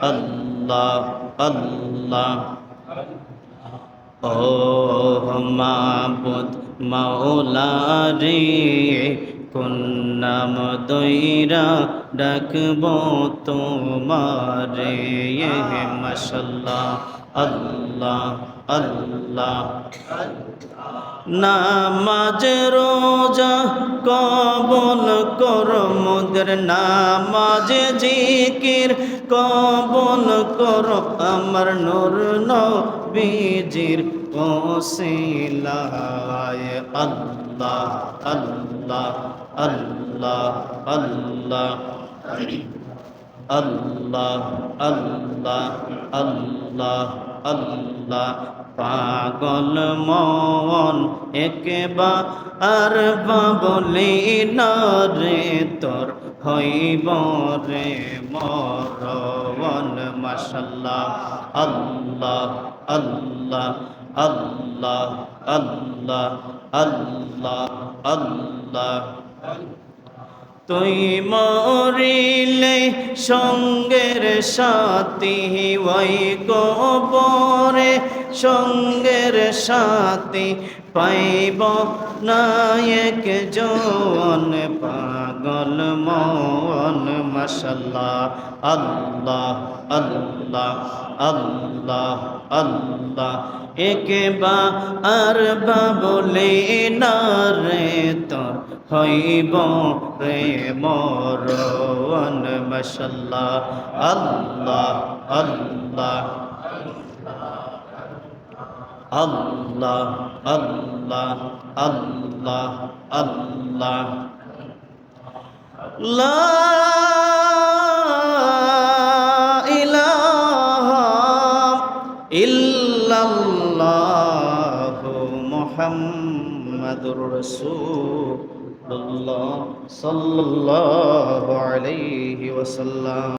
আল্লাহ আল্লাহ। ও মাবুদ মাওলা রে, কোন নাম দইরা ডাকব তোমারে। মাশাল্লাহ আল্লাহ আল্লাহ। নামাজ রোজা কবুল কর মোদের, নামাজ জিকির কবুল কর আমার নূর নবীজির ওসিলায়। আল্লাহ আল্লাহ আল্লাহ আল্লাহ আল্লাহ আল্লাহ আল্লাহ আল্লাহ। পাগল মন একবার বাবলি না রে, তোর হইব রে মরণ। মাশাল্লাহ আল্লাহ আল্লাহ আল্লাহ আল্লাহ আল্লাহ আল্লাহ। তুই মরিলে সঙ্গের সাথী ওই কবরে, সঙ্গের সাথী পাইব না একজন। পাগল মন মাশাল্লাহ আল্লাহ আল্লাহ আল্লাহ আল্লাহ। একবার বাবলে না রে, তোর হইব রে মরণ। মাশাল্লাহ আল্লাহ আল্লাহ আল্লাহ আল্লাহ আল্লাহ আল্লাহ। লা ইলাহা ইল্লাল্লাহু মুহাম্মাদুর রাসূলুল্লাহ সাল্লাল্লাহু আলাইহি ওয়াসাল্লাম।